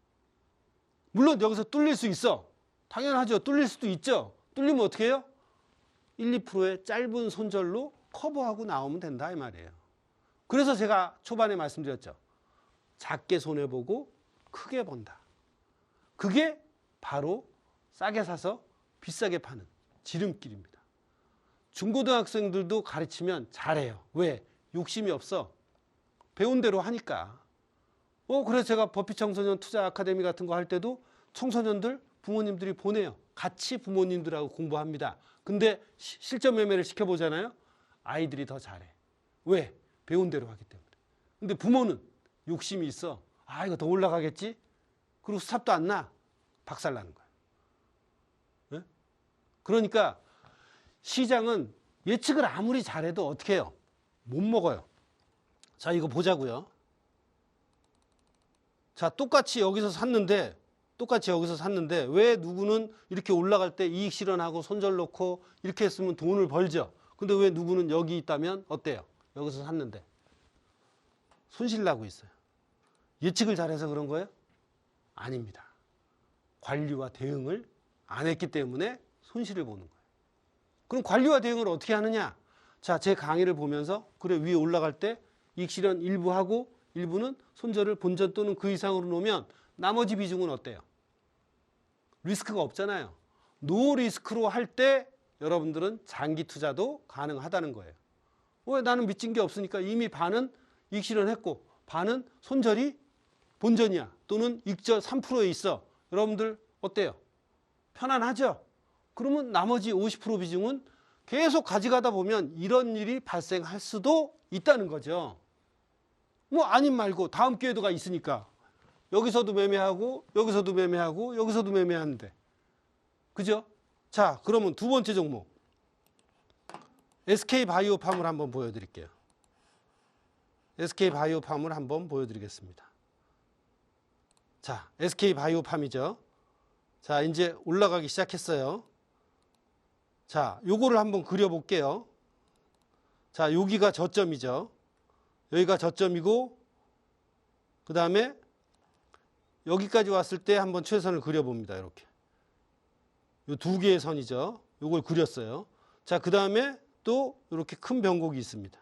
물론 여기서 뚫릴 수 있어. 당연하죠. 뚫릴 수도 있죠. 뚫리면 어떻게 해요? 1, 2%의 짧은 손절로 커버하고 나오면 된다 이 말이에요. 그래서 제가 초반에 말씀드렸죠. 작게 손해보고 크게 본다. 그게 바로 싸게 사서 비싸게 파는 지름길입니다. 중고등학생들도 가르치면 잘해요. 왜? 욕심이 없어. 배운 대로 하니까. 그래서 제가 버핏 청소년 투자 아카데미 같은 거 할 때도 청소년들, 부모님들이 보내요. 같이 부모님들하고 공부합니다. 근데 실전 매매를 시켜보잖아요. 아이들이 더 잘해. 왜? 배운 대로 하기 때문에. 근데 부모는 욕심이 있어. 이거 더 올라가겠지? 그리고 스탑도 안 나. 박살나는 거예요. 네? 그러니까 시장은 예측을 아무리 잘해도 어떻게 해요? 못 먹어요. 자, 이거 보자고요. 자, 똑같이 여기서 샀는데 왜 누구는 이렇게 올라갈 때 이익 실현하고 손절 놓고 이렇게 했으면 돈을 벌죠. 근데 왜 누구는 여기 있다면 어때요? 여기서 샀는데 손실 나고 있어요. 예측을 잘해서 그런 거예요? 아닙니다. 관리와 대응을 안 했기 때문에 손실을 보는 거예요. 그럼 관리와 대응을 어떻게 하느냐? 자, 제 강의를 보면서 그래, 위에 올라갈 때 이익 실현 일부 하고 일부는 손절을 본전 또는 그 이상으로 놓으면 나머지 비중은 어때요? 리스크가 없잖아요. 노 리스크로 할 때 여러분들은 장기 투자도 가능하다는 거예요. 왜? 나는 미친 게 없으니까 이미 반은 이익 실현했고 반은 손절이 본전이야. 또는 익절 3%에 있어. 여러분들 어때요? 편안하죠? 그러면 나머지 50% 비중은 계속 가져가다 보면 이런 일이 발생할 수도 있다는 거죠. 아님 말고 다음 기회도가 있으니까 여기서도 매매하고 여기서도 매매하고 여기서도 매매하는데 그죠? 자, 그러면 두 번째 종목 SK바이오팜을 한번 보여드릴게요. SK바이오팜을 한번 보여드리겠습니다. 자, SK바이오팜이죠. 자, 이제 올라가기 시작했어요. 자, 요거를 한번 그려볼게요. 자, 여기가 저점이죠. 여기가 저점이고, 그 다음에 여기까지 왔을 때 한번 최선을 그려봅니다. 이렇게. 요 두 개의 선이죠. 요걸 그렸어요. 자, 그 다음에 또 이렇게 큰 변곡이 있습니다.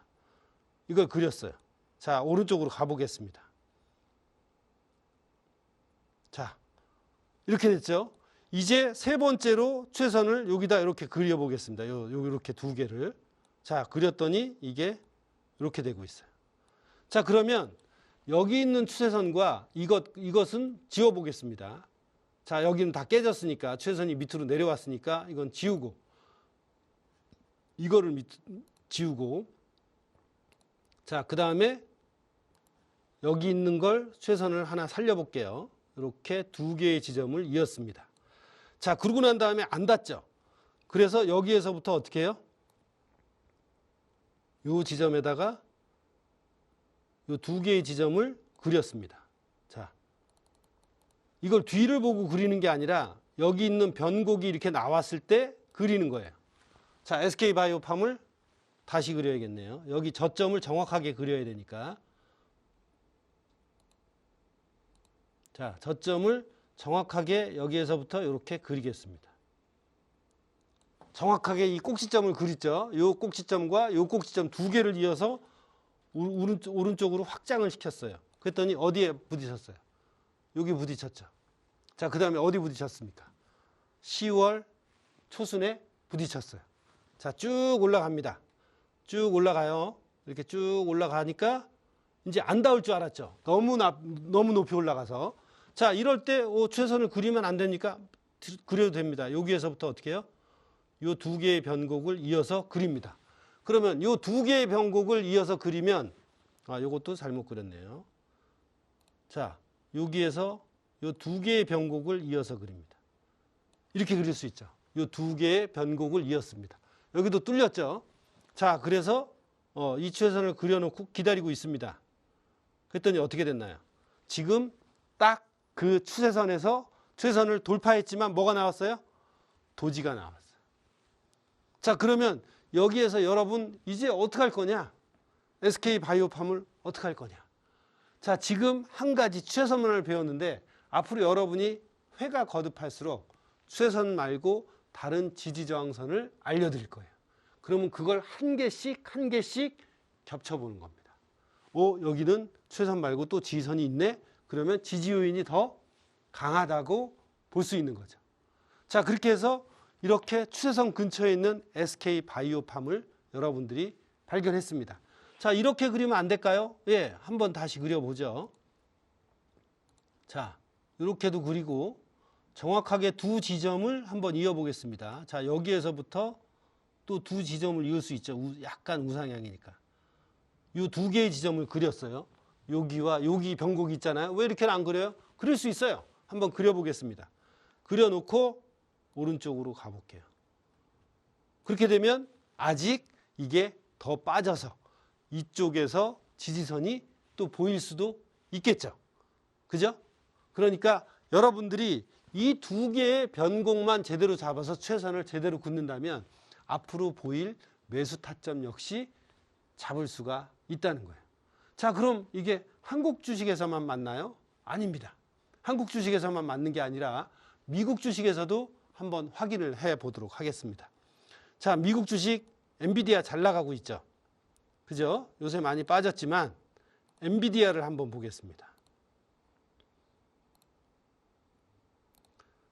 이걸 그렸어요. 자, 오른쪽으로 가보겠습니다. 자, 이렇게 됐죠. 이제 세 번째로 최선을 여기다 이렇게 그려보겠습니다. 이렇게 두 개를. 자, 그렸더니 이게 이렇게 되고 있어요. 자, 그러면 여기 있는 추세선과 이것은 지워보겠습니다. 자, 여기는 다 깨졌으니까, 추세선이 밑으로 내려왔으니까 이건 지우고, 이거를 지우고, 자, 그 다음에 여기 있는 걸 최선을 하나 살려볼게요. 이렇게 두 개의 지점을 이었습니다. 자, 그러고 난 다음에 안 닿죠. 그래서 여기에서부터 어떻게 해요? 이 지점에다가 이 두 개의 지점을 그렸습니다. 자, 이걸 뒤를 보고 그리는 게 아니라 여기 있는 변곡이 이렇게 나왔을 때 그리는 거예요. 자, SK바이오팜을 다시 그려야겠네요. 여기 저점을 정확하게 그려야 되니까. 자, 저점을 정확하게 여기에서부터 이렇게 그리겠습니다. 정확하게 이 꼭지점을 그리죠. 이 꼭지점과 이 꼭지점 두 개를 이어서 오른쪽으로 확장을 시켰어요. 그랬더니 어디에 부딪혔어요? 여기 부딪혔죠. 자, 그 다음에 어디 부딪혔습니까? 10월 초순에 부딪혔어요. 자, 쭉 올라갑니다. 쭉 올라가요. 이렇게 쭉 올라가니까 이제 안 닿을 줄 알았죠. 너무 높이 올라가서. 자, 이럴 때 최선을 그리면 안 되니까 그려도 됩니다. 여기에서부터 어떻게 해요? 이 두 개의 변곡을 이어서 그립니다. 그러면 이 두 개의 변곡을 이어서 그리면, 요것도 잘못 그렸네요. 자, 여기에서 이 두 개의 변곡을 이어서 그립니다. 이렇게 그릴 수 있죠. 이 두 개의 변곡을 이었습니다. 여기도 뚫렸죠. 자, 그래서 이 추세선을 그려놓고 기다리고 있습니다. 그랬더니 어떻게 됐나요? 지금 딱 그 추세선에서 추세선을 돌파했지만 뭐가 나왔어요? 도지가 나왔어요. 자, 그러면 여기에서 여러분 이제 어떻게 할 거냐? SK바이오팜을 어떻게 할 거냐? 자, 지금 한 가지 추세선을 배웠는데 앞으로 여러분이 회가 거듭할수록 추세선 말고 다른 지지저항선을 알려드릴 거예요. 그러면 그걸 한 개씩 겹쳐보는 겁니다. 여기는 추세선 말고 또 지지선이 있네? 그러면 지지 요인이 더 강하다고 볼 수 있는 거죠. 자, 그렇게 해서 이렇게 추세선 근처에 있는 SK바이오팜을 여러분들이 발견했습니다. 자, 이렇게 그리면 안 될까요? 예, 한번 다시 그려보죠. 자, 이렇게도 그리고 정확하게 두 지점을 한번 이어보겠습니다. 자, 여기에서부터 또 두 지점을 이을 수 있죠. 약간 우상향이니까. 이 두 개의 지점을 그렸어요. 여기와 여기 변곡이 있잖아요. 왜 이렇게는 안 그려요? 그릴 수 있어요. 한번 그려보겠습니다. 그려놓고 오른쪽으로 가볼게요. 그렇게 되면 아직 이게 더 빠져서 이쪽에서 지지선이 또 보일 수도 있겠죠. 그죠? 그러니까 여러분들이 이 두 개의 변곡만 제대로 잡아서 최선을 제대로 긋는다면 앞으로 보일 매수 타점 역시 잡을 수가 있다는 거예요. 자, 그럼 이게 한국 주식에서만 맞나요? 아닙니다. 한국 주식에서만 맞는 게 아니라 미국 주식에서도 한번 확인을 해 보도록 하겠습니다. 자, 미국 주식 엔비디아 잘 나가고 있죠. 그죠? 요새 많이 빠졌지만 엔비디아를 한번 보겠습니다.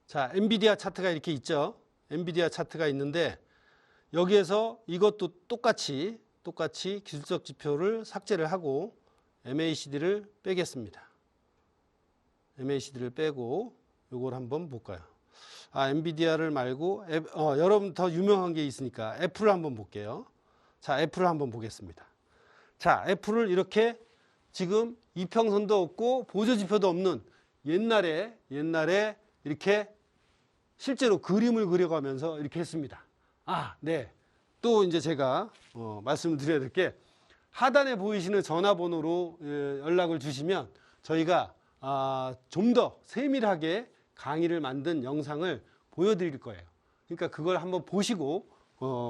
자, 엔비디아 차트가 이렇게 있죠. 엔비디아 차트가 있는데 여기에서 이것도 똑같이 기술적 지표를 삭제를 하고 MACD를 빼겠습니다. MACD를 빼고 요걸 한번 볼까요? 엔비디아를 말고 여러분 더 유명한 게 있으니까 애플을 한번 볼게요. 자, 애플을 한번 보겠습니다. 자, 애플을 이렇게 지금 이평선도 없고 보조지표도 없는 옛날에 이렇게 실제로 그림을 그려가면서 이렇게 했습니다. 네. 또 이제 제가 말씀을 드려야 될 게 하단에 보이시는 전화번호로 연락을 주시면 저희가 좀 더 세밀하게 강의를 만든 영상을 보여드릴 거예요. 그러니까 그걸 한번 보시고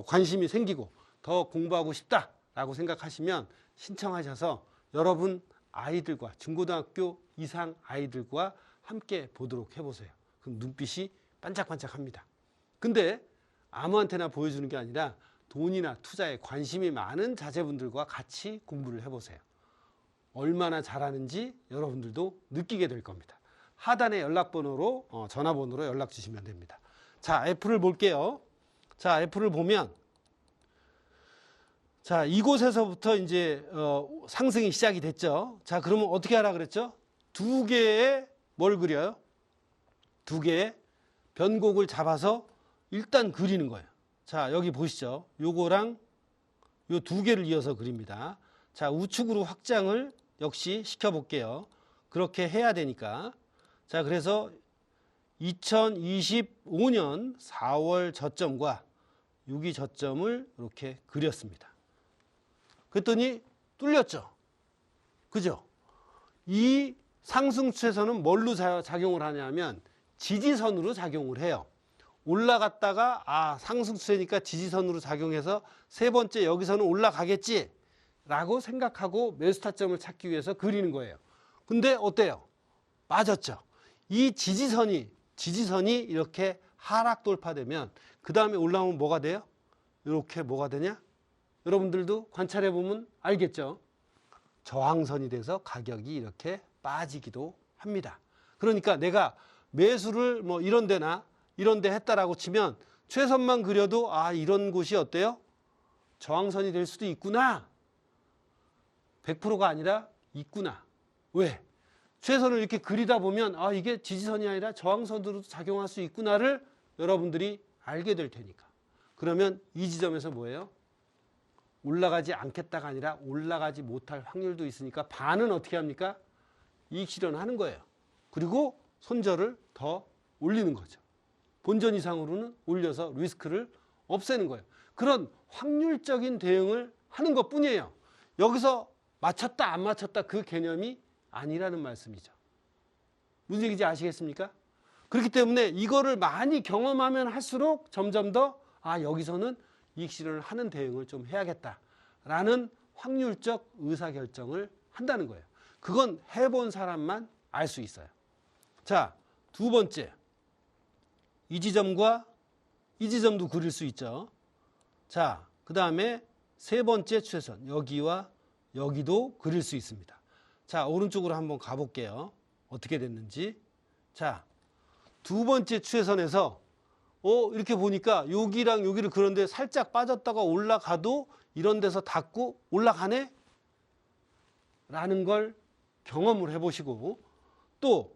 관심이 생기고 더 공부하고 싶다라고 생각하시면 신청하셔서 여러분 아이들과 중고등학교 이상 아이들과 함께 보도록 해보세요. 그럼 눈빛이 반짝반짝합니다. 근데 아무한테나 보여주는 게 아니라 돈이나 투자에 관심이 많은 자제분들과 같이 공부를 해보세요. 얼마나 잘하는지 여러분들도 느끼게 될 겁니다. 하단의 연락번호로 전화번호로 연락 주시면 됩니다. 자, F를 볼게요. 자, F를 보면 자, 이곳에서부터 이제 상승이 시작이 됐죠. 자, 그러면 어떻게 하라 그랬죠? 두 개의 뭘 그려요? 두 개의 변곡을 잡아서 일단 그리는 거예요. 자, 여기 보시죠. 요거랑 요 두 개를 이어서 그립니다. 자, 우측으로 확장을 역시 시켜볼게요. 그렇게 해야 되니까. 자, 그래서 2025년 4월 저점과 6위 저점을 이렇게 그렸습니다. 그랬더니 뚫렸죠. 그죠? 이 상승 추세선은 뭘로 작용을 하냐면 지지선으로 작용을 해요. 올라갔다가 상승 추세니까 지지선으로 작용해서 세 번째 여기서는 올라가겠지 라고 생각하고 매수 타점을 찾기 위해서 그리는 거예요. 근데 어때요? 맞았죠. 이 지지선이 이렇게 하락 돌파되면 그 다음에 올라오면 뭐가 돼요? 이렇게 뭐가 되냐? 여러분들도 관찰해 보면 알겠죠. 저항선이 돼서 가격이 이렇게 빠지기도 합니다. 그러니까 내가 매수를 뭐 이런 데나 이런 데 했다라고 치면 최선만 그려도 이런 곳이 어때요? 저항선이 될 수도 있구나. 100%가 아니라 있구나. 왜? 최선을 이렇게 그리다 보면 이게 지지선이 아니라 저항선으로 작용할 수 있구나를 여러분들이 알게 될 테니까. 그러면 이 지점에서 뭐예요? 올라가지 않겠다가 아니라 올라가지 못할 확률도 있으니까 반은 어떻게 합니까? 이익 실현하는 거예요. 그리고 손절을 더 올리는 거죠. 본전 이상으로는 올려서 리스크를 없애는 거예요. 그런 확률적인 대응을 하는 것 뿐이에요. 여기서 맞췄다 안 맞췄다 그 개념이 아니라는 말씀이죠. 무슨 얘기인지 아시겠습니까? 그렇기 때문에 이거를 많이 경험하면 할수록 점점 더 여기서는 이익 실현을 하는 대응을 좀 해야겠다라는 확률적 의사결정을 한다는 거예요. 그건 해본 사람만 알 수 있어요. 자, 두 번째. 이 지점과 이 지점도 그릴 수 있죠. 자, 그 다음에 세 번째 추세선. 여기와 여기도 그릴 수 있습니다. 자, 오른쪽으로 한번 가볼게요. 어떻게 됐는지. 자, 두 번째 추세선에서 이렇게 보니까 여기랑 여기를 그런데 살짝 빠졌다가 올라가도 이런 데서 닫고 올라가네? 라는 걸 경험을 해보시고 또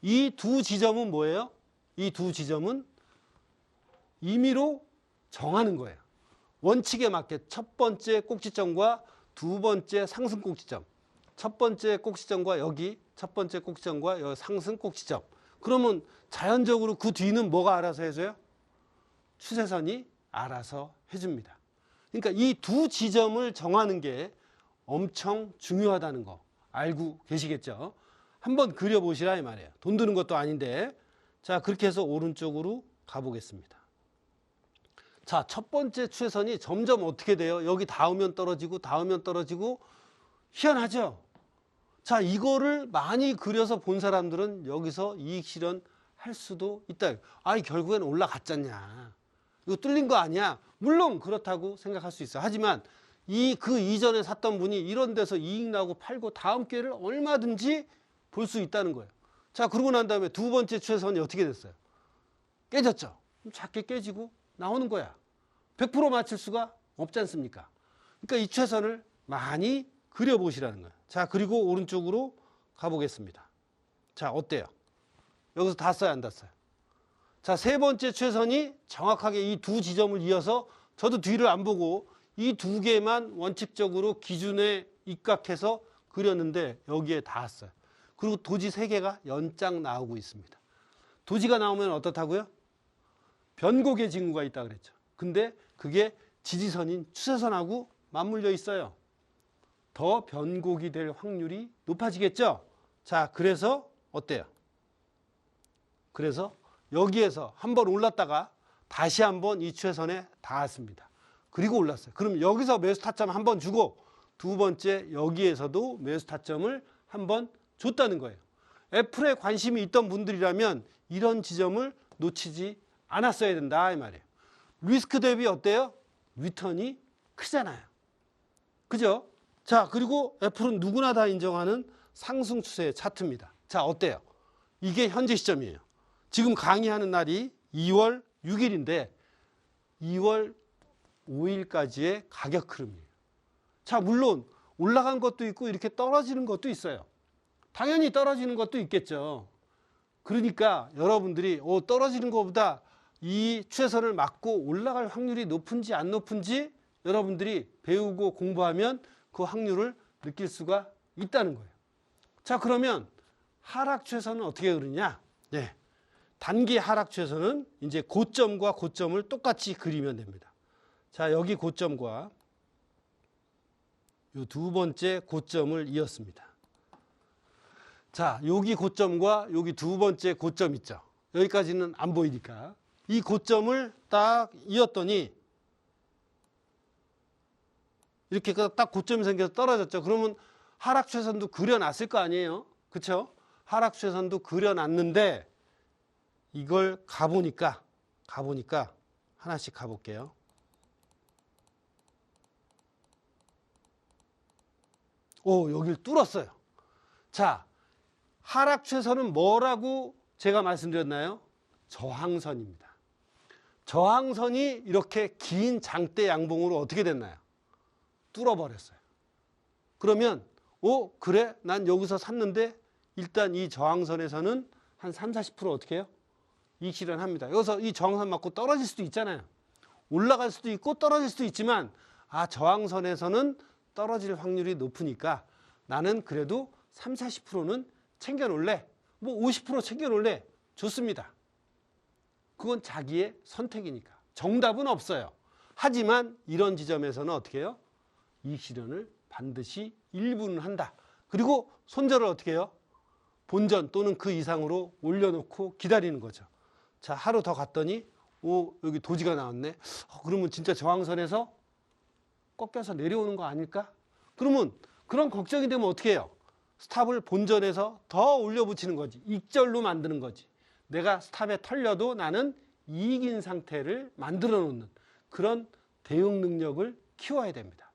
이 두 지점은 뭐예요? 이 두 지점은 임의로 정하는 거예요. 원칙에 맞게 첫 번째 꼭지점과 두 번째 상승 꼭지점. 첫 번째 꼭지점과 여기 첫 번째 꼭지점과 여기 상승 꼭지점. 그러면 자연적으로 그 뒤는 뭐가 알아서 해줘요? 추세선이 알아서 해줍니다. 그러니까 이 두 지점을 정하는 게 엄청 중요하다는 거 알고 계시겠죠? 한번 그려보시라 이 말이에요. 돈 드는 것도 아닌데. 자, 그렇게 해서 오른쪽으로 가보겠습니다. 자, 첫 번째 추세선이 점점 어떻게 돼요? 여기 닿으면 떨어지고 닿으면 떨어지고 희한하죠? 자, 이거를 많이 그려서 본 사람들은 여기서 이익 실현 할 수도 있다. 결국엔 올라갔잖냐. 이거 뚫린 거 아니야? 물론 그렇다고 생각할 수 있어요. 하지만 그 이전에 샀던 분이 이런 데서 이익 나고 팔고 다음 기회를 얼마든지 볼 수 있다는 거예요. 자, 그러고 난 다음에 두 번째 추세선이 어떻게 됐어요? 깨졌죠? 작게 깨지고 나오는 거야. 100% 맞출 수가 없지 않습니까? 그러니까 이 추세선을 많이 그려보시라는 거예요. 자, 그리고 오른쪽으로 가보겠습니다. 자, 어때요? 여기서 닿았어요, 안 닿았어요? 자, 세 번째 추세선이 정확하게 이 두 지점을 이어서 저도 뒤를 안 보고 이 두 개만 원칙적으로 기준에 입각해서 그렸는데 여기에 닿았어요. 그리고 도지 세 개가 연장 나오고 있습니다. 도지가 나오면 어떻다고요? 변곡의 징후가 있다 그랬죠. 근데 그게 지지선인 추세선하고 맞물려 있어요. 더 변곡이 될 확률이 높아지겠죠. 자, 그래서 어때요? 그래서 여기에서 한번 올랐다가 다시 한번 이 추세선에 닿았습니다. 그리고 올랐어요. 그럼 여기서 매수 타점 한번 주고 두 번째 여기에서도 매수 타점을 한번 줬다는 거예요. 애플에 관심이 있던 분들이라면 이런 지점을 놓치지 않았어야 된다 이 말이에요. 리스크 대비 어때요? 리턴이 크잖아요. 그죠? 자, 그리고 애플은 누구나 다 인정하는 상승 추세의 차트입니다. 자, 어때요? 이게 현재 시점이에요. 지금 강의하는 날이 2월 6일인데 2월 5일까지의 가격 흐름이에요. 자, 물론 올라간 것도 있고 이렇게 떨어지는 것도 있어요. 당연히 떨어지는 것도 있겠죠. 그러니까 여러분들이 떨어지는 것보다 이 추세선을 맞고 올라갈 확률이 높은지 안 높은지 여러분들이 배우고 공부하면 그 확률을 느낄 수가 있다는 거예요. 자, 그러면 하락 추세선은 어떻게 흐르냐? 네. 단기 하락 추세선은 이제 고점과 고점을 똑같이 그리면 됩니다. 자, 여기 고점과 이 두 번째 고점을 이었습니다. 자, 여기 고점과 여기 두 번째 고점 있죠. 여기까지는 안 보이니까 이 고점을 딱 이었더니 이렇게 딱 고점이 생겨서 떨어졌죠. 그러면 하락 추세선도 그려놨을 거 아니에요. 그렇죠? 하락 추세선도 그려놨는데 이걸 가보니까 하나씩 가볼게요. 여기를 뚫었어요. 자, 하락 추세선은 뭐라고 제가 말씀드렸나요? 저항선입니다. 저항선이 이렇게 긴 장대 양봉으로 어떻게 됐나요? 뚫어버렸어요. 그러면 그래? 난 여기서 샀는데 일단 이 저항선에서는 한 30-40% 어떻게 해요? 이익 실현합니다. 여기서 이 저항선 맞고 떨어질 수도 있잖아요. 올라갈 수도 있고 떨어질 수도 있지만 저항선에서는 떨어질 확률이 높으니까 나는 그래도 30-40%는 챙겨놓을래. 뭐 50% 챙겨놓을래. 좋습니다. 그건 자기의 선택이니까. 정답은 없어요. 하지만 이런 지점에서는 어떻게 해요? 이익 실현을 반드시 일부는 한다. 그리고 손절을 어떻게 해요? 본전 또는 그 이상으로 올려놓고 기다리는 거죠. 자, 하루 더 갔더니 여기 도지가 나왔네. 그러면 진짜 저항선에서 꺾여서 내려오는 거 아닐까? 그러면 그런 걱정이 되면 어떻게 해요? 스탑을 본전에서 더 올려붙이는 거지. 익절로 만드는 거지. 내가 스탑에 털려도 나는 이익인 상태를 만들어 놓는 그런 대응 능력을 키워야 됩니다.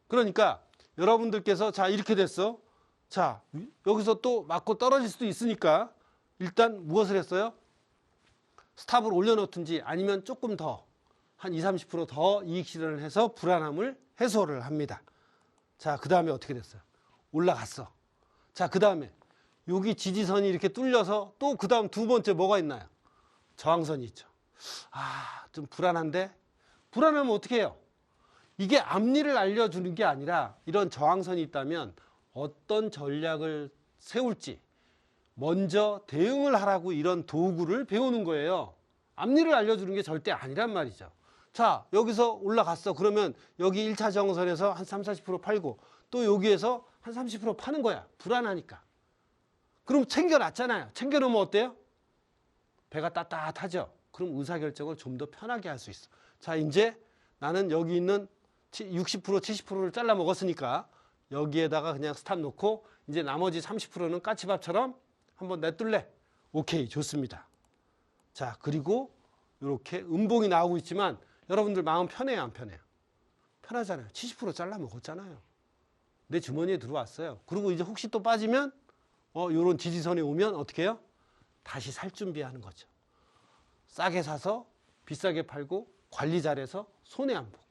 그러니까 여러분들께서 자, 이렇게 됐어. 자, 여기서 또 맞고 떨어질 수도 있으니까 일단 무엇을 했어요? 스탑을 올려놓든지 아니면 조금 더 한 20-30% 더 이익 실현을 해서 불안함을 해소를 합니다. 자, 그 다음에 어떻게 됐어요? 올라갔어. 자, 그 다음에 여기 지지선이 이렇게 뚫려서 또 그 다음 두 번째 뭐가 있나요? 저항선이 있죠. 좀 불안한데? 불안하면 어떻게 해요? 이게 앞니를 알려주는 게 아니라 이런 저항선이 있다면 어떤 전략을 세울지 먼저 대응을 하라고 이런 도구를 배우는 거예요. 앞니를 알려주는 게 절대 아니란 말이죠. 자, 여기서 올라갔어. 그러면 여기 1차 저항선에서 한 30-40% 팔고 또 여기에서 한 30% 파는 거야. 불안하니까. 그럼 챙겨놨잖아요. 챙겨놓으면 어때요? 배가 따뜻하죠. 그럼 의사결정을 좀 더 편하게 할 수 있어. 자, 이제 나는 여기 있는 60%, 70%를 잘라 먹었으니까 여기에다가 그냥 스탑 놓고 이제 나머지 30%는 까치밥처럼 한번 내둘래. 오케이, 좋습니다. 자, 그리고 이렇게 음봉이 나오고 있지만 여러분들 마음 편해요, 안 편해요? 편하잖아요. 70% 잘라 먹었잖아요. 내 주머니에 들어왔어요. 그리고 이제 혹시 또 빠지면 이런 지지선에 오면 어떻게 해요? 다시 살 준비하는 거죠. 싸게 사서 비싸게 팔고 관리 잘해서 손해 안 보고.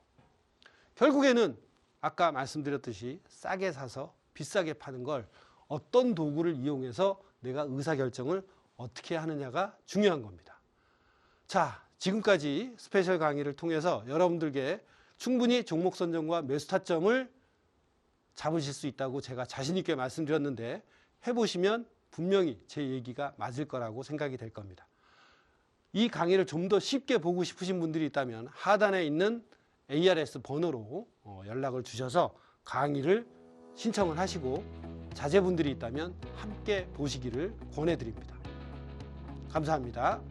결국에는 아까 말씀드렸듯이 싸게 사서 비싸게 파는 걸 어떤 도구를 이용해서 내가 의사결정을 어떻게 하느냐가 중요한 겁니다. 자, 지금까지 스페셜 강의를 통해서 여러분들께 충분히 종목 선정과 매수 타점을 잡으실 수 있다고 제가 자신 있게 말씀드렸는데 해보시면 분명히 제 얘기가 맞을 거라고 생각이 될 겁니다. 이 강의를 좀 더 쉽게 보고 싶으신 분들이 있다면 하단에 있는 ARS 번호로 연락을 주셔서 강의를 신청을 하시고 자제분들이 있다면 함께 보시기를 권해드립니다. 감사합니다.